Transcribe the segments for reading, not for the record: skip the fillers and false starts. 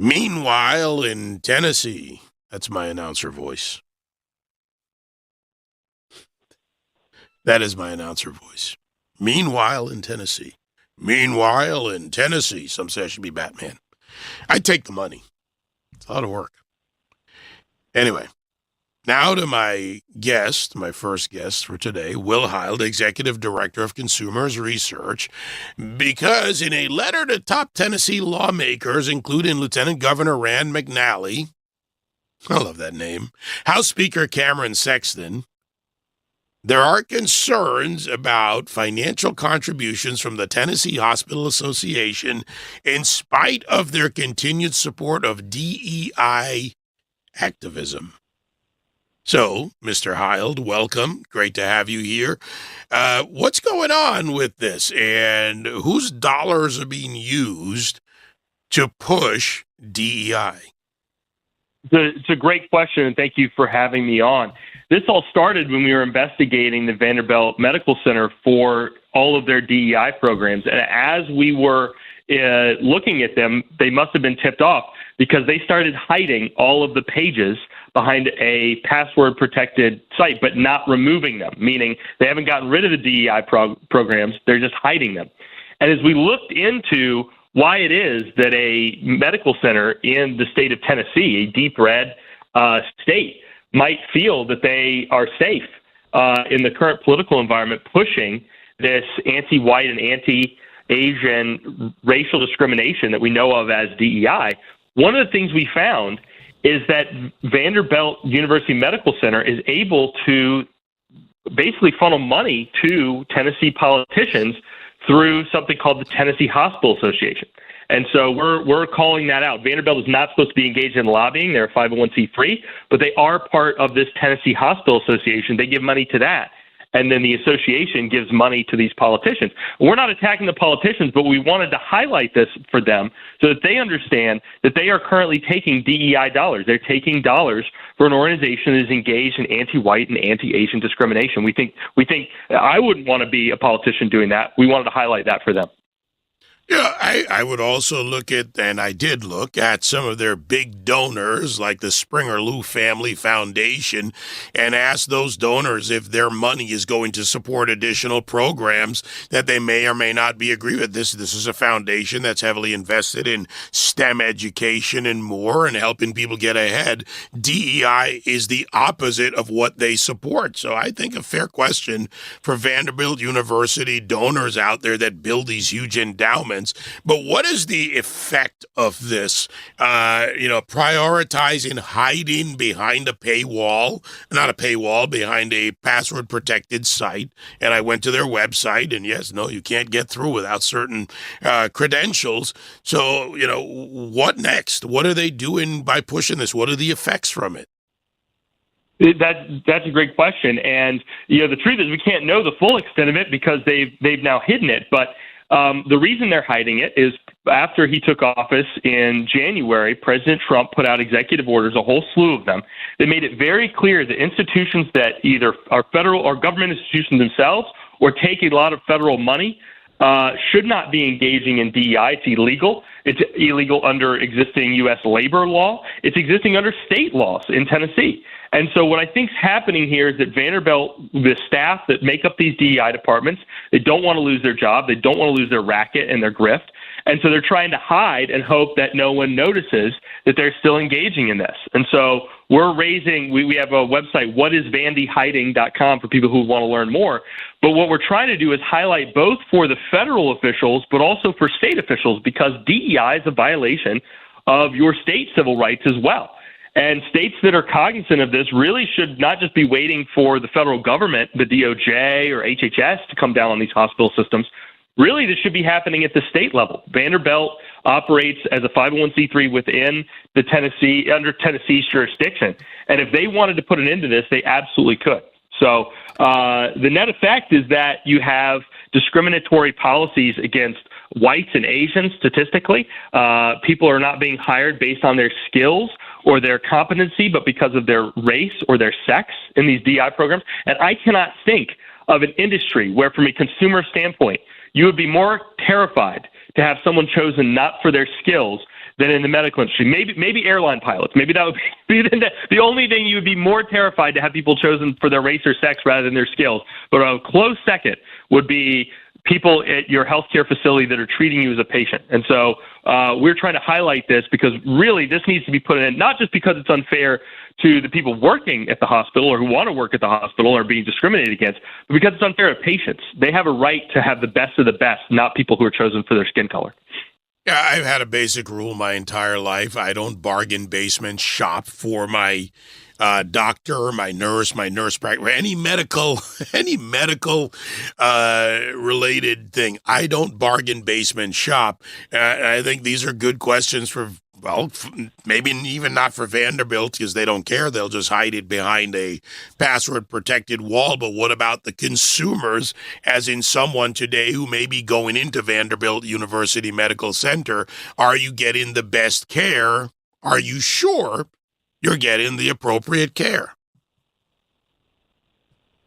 Meanwhile, in Tennessee, that's my announcer voice. That is my announcer voice. Meanwhile, in Tennessee. Meanwhile, in Tennessee. Some say I should be Batman. I take the money. It's a lot of work. Anyway, now to my guest, my first guest for today, Will Hild, Executive Director of Consumers Research, because in a letter to top Tennessee lawmakers, including Lieutenant Governor Rand McNally, I love that name, House Speaker Cameron Sexton, there are concerns about financial contributions from the Tennessee Hospital Association in spite of their continued support of DEI activism. So, Mr. Hild, welcome. Great to have you here. What's going on with this, and whose dollars are being used to push DEI? It's a great question, and thank you for having me on. This all started when we were investigating the Vanderbilt Medical Center for all of their DEI programs. And as we were looking at them, they must have been tipped off because they started hiding all of the pages behind a password-protected site, but not removing them, meaning they haven't gotten rid of the DEI programs. They're just hiding them. And as we looked into why it is that a medical center in the state of Tennessee, a deep red state, might feel that they are safe in the current political environment pushing this anti-white and anti-Asian racial discrimination that we know of as DEI, one of the things we found is that Vanderbilt University Medical Center is able to basically funnel money to Tennessee politicians through something called the Tennessee Hospital Association. And so we're calling that out. Vanderbilt is not supposed to be engaged in lobbying. They're a 501c3, but they are part of this Tennessee Hospital Association. They give money to that. And then the association gives money to these politicians. We're not attacking the politicians, but we wanted to highlight this for them so that they understand that they are currently taking DEI dollars. They're taking dollars for an organization that is engaged in anti-white and anti-Asian discrimination. We think I wouldn't want to be a politician doing that. We wanted to highlight that for them. Yeah, I would also look at, and I did look at some of their big donors, like the Springer Lou Family Foundation, and ask those donors if their money is going to support additional programs that they may or may not be agree with. This is a foundation that's heavily invested in STEM education and more and helping people get ahead. DEI is the opposite of what they support. So I think a fair question for Vanderbilt University donors out there that build these huge endowments. But what is the effect of this? Prioritizing hiding behind a paywall, not a paywall, behind a password-protected site. And I went to their website, and yes, no, you can't get through without certain credentials. So, what next? What are they doing by pushing this? What are the effects from it? That's a great question. And, the truth is we can't know the full extent of it because they've now hidden it. But the reason they're hiding it is after he took office in January, President Trump put out executive orders, a whole slew of them. They made it very clear that institutions that either are federal or government institutions themselves or take a lot of federal money should not be engaging in DEI. It's illegal. It's illegal under existing U.S. labor law. It's existing under state laws in Tennessee. And so what I think is happening here is that Vanderbilt, the staff that make up these DEI departments, they don't want to lose their job. They don't want to lose their racket and their grift. And so they're trying to hide and hope that no one notices that they're still engaging in this. And so we're raising, we have a website, whatisvandyhiding.com for people who want to learn more. But what we're trying to do is highlight both for the federal officials, but also for state officials, because DEI is a violation of your state civil rights as well. And states that are cognizant of this really should not just be waiting for the federal government, the DOJ or HHS, to come down on these hospital systems. Really, this should be happening at the state level. Vanderbilt operates as a 501c3 within the under Tennessee's jurisdiction. And if they wanted to put an end to this, they absolutely could. So the net effect is that you have discriminatory policies against whites and Asians statistically. People are not being hired based on their skills or their competency, but because of their race or their sex in these DI programs. And I cannot think of an industry where, from a consumer standpoint, you would be more terrified to have someone chosen not for their skills than in the medical industry. Maybe airline pilots. Maybe that would be the only thing you would be more terrified to have people chosen for their race or sex rather than their skills. But a close second would be people at your healthcare facility that are treating you as a patient. And so we're trying to highlight this because really this needs to be put in, not just because it's unfair to the people working at the hospital or who want to work at the hospital or being discriminated against, but because it's unfair to patients. They have a right to have the best of the best, not people who are chosen for their skin color. Yeah, I've had a basic rule my entire life. I don't bargain basement shop for my doctor, my nurse practitioner, any medical related thing. I don't bargain basement shop. I think these are good questions for, well, maybe even not for Vanderbilt because they don't care. They'll just hide it behind a password-protected wall. But what about the consumers, as in someone today who may be going into Vanderbilt University Medical Center? Are you getting the best care? Are you sure you're getting the appropriate care?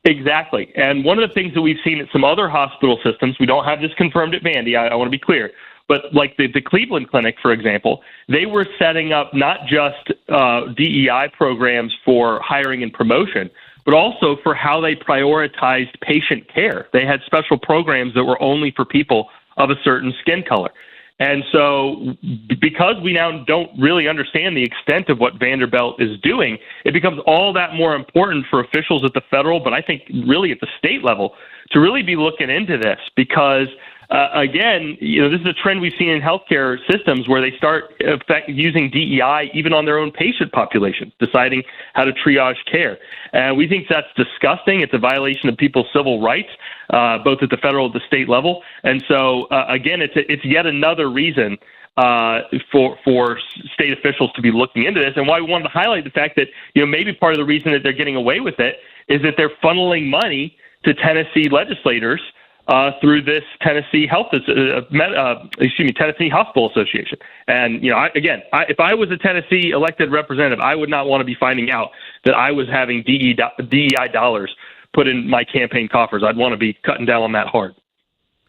Exactly. And one of the things that we've seen at some other hospital systems, we don't have this confirmed at Vandy, I want to be clear, but like the Cleveland Clinic, for example, they were setting up not just DEI programs for hiring and promotion, but also for how they prioritized patient care. They had special programs that were only for people of a certain skin color. And so because we now don't really understand the extent of what Vanderbilt is doing, it becomes all that more important for officials at the federal, but I think really at the state level, to really be looking into this because again, this is a trend we've seen in healthcare systems where they start using DEI even on their own patient population, deciding how to triage care. And we think that's disgusting. It's a violation of people's civil rights, both at the federal and the state level. And so, again, it's yet another reason for state officials to be looking into this, and why we wanted to highlight the fact that maybe part of the reason that they're getting away with it is that they're funneling money to Tennessee legislators through this Tennessee Tennessee Hospital Association. And if I was a Tennessee elected representative, I would not want to be finding out that I was having DEI dollars put in my campaign coffers. I'd want to be cutting down on that hard.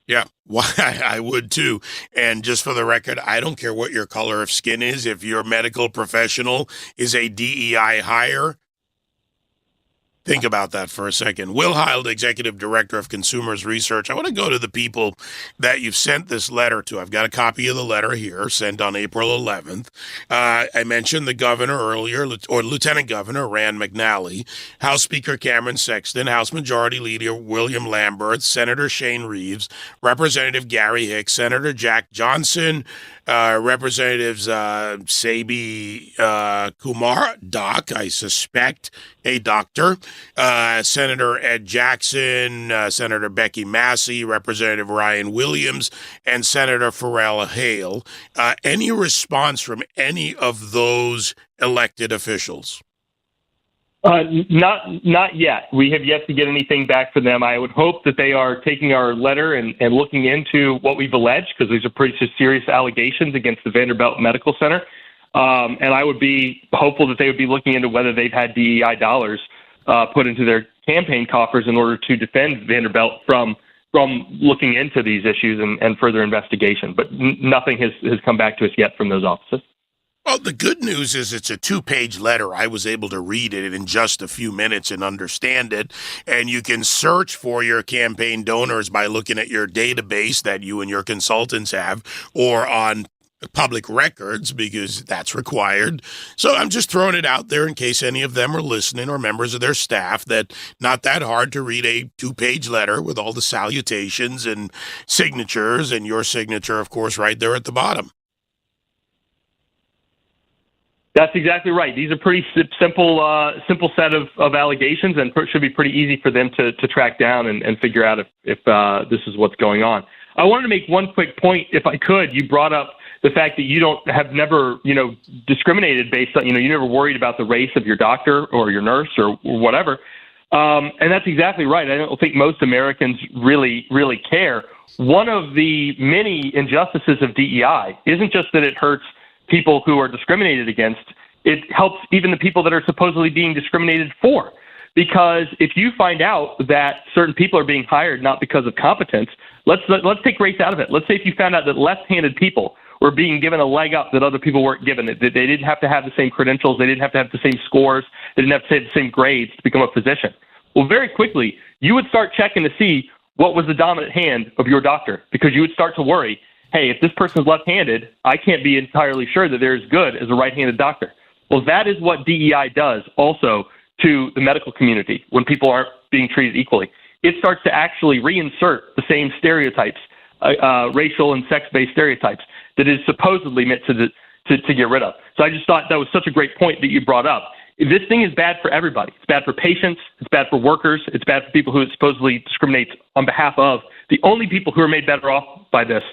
Yeah, well, I would too. And just for the record, I don't care what your color of skin is. If your medical professional is a DEI hire, think about that for a second. Will Hild, Executive Director of Consumers Research. I want to go to the people that you've sent this letter to. I've got a copy of the letter here, sent on April 11th. I mentioned the governor earlier, or Lieutenant Governor Rand McNally, House Speaker Cameron Sexton, House Majority Leader William Lambert, Senator Shane Reeves, Representative Gary Hicks, Senator Jack Johnson, Representatives Sabi Kumar, Doc, I suspect a doctor, Senator Ed Jackson, Senator Becky Massey, Representative Ryan Williams, and Senator Pharrell Hale. Any response from any of those elected officials? Not yet. We have yet to get anything back from them. I would hope that they are taking our letter and looking into what we've alleged, because these are pretty serious allegations against the Vanderbilt Medical Center. And I would be hopeful that they would be looking into whether they've had DEI dollars put into their campaign coffers in order to defend Vanderbilt from looking into these issues and further investigation. But nothing has come back to us yet from those offices. Well, the good news is it's a 2-page letter. I was able to read it in just a few minutes and understand it. And you can search for your campaign donors by looking at your database that you and your consultants have, or on public records, because that's required. So I'm just throwing it out there in case any of them are listening, or members of their staff, that not that hard to read a 2-page letter with all the salutations and signatures, and your signature, of course, right there at the bottom. That's exactly right. These are pretty simple set of allegations, and should be pretty easy for them to track down and figure out if this is what's going on. I wanted to make one quick point, if I could. You brought up the fact that you have never discriminated based on, you never worried about the race of your doctor or your nurse or whatever. And that's exactly right. I don't think most Americans really care. One of the many injustices of DEI isn't just that it hurts people who are discriminated against. It helps even the people that are supposedly being discriminated for. Because if you find out that certain people are being hired not because of competence, let's take race out of it. Let's say if you found out that left-handed people were being given a leg up that other people weren't given, that they didn't have to have the same credentials, they didn't have to have the same scores, they didn't have to have the same grades to become a physician. Well, very quickly, you would start checking to see what was the dominant hand of your doctor, because you would start to worry, hey, if this person's left-handed, I can't be entirely sure that they're as good as a right-handed doctor. Well, that is what DEI does also to the medical community when people aren't being treated equally. It starts to actually reinsert the same stereotypes, racial and sex-based stereotypes that is supposedly meant to get rid of. So I just thought that was such a great point that you brought up. This thing is bad for everybody. It's bad for patients. It's bad for workers. It's bad for people who it supposedly discriminates on behalf of. The only people who are made better off by this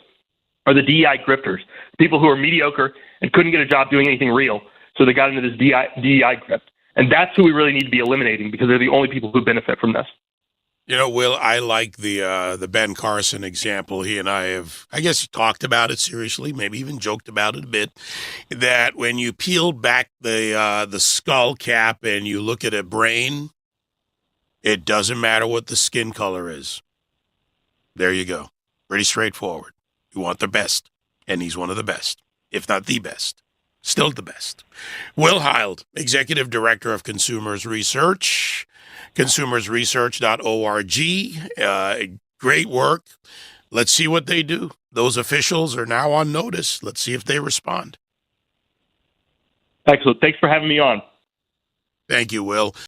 are the DEI grifters, people who are mediocre and couldn't get a job doing anything real, so they got into this DEI grift. And that's who we really need to be eliminating, because they're the only people who benefit from this. You know, Will, I like the Ben Carson example. He and I have, I guess, talked about it seriously, maybe even joked about it a bit, that when you peel back the skull cap and you look at a brain, it doesn't matter what the skin color is. There you go. Pretty straightforward. You want the best, and he's one of the best, if not the best. Still the best. Will Hild, Executive Director of Consumers Research, consumersresearch.org. Great work. Let's see what they do. Those officials are now on notice. Let's see if they respond. Excellent. Thanks for having me on. Thank you, Will.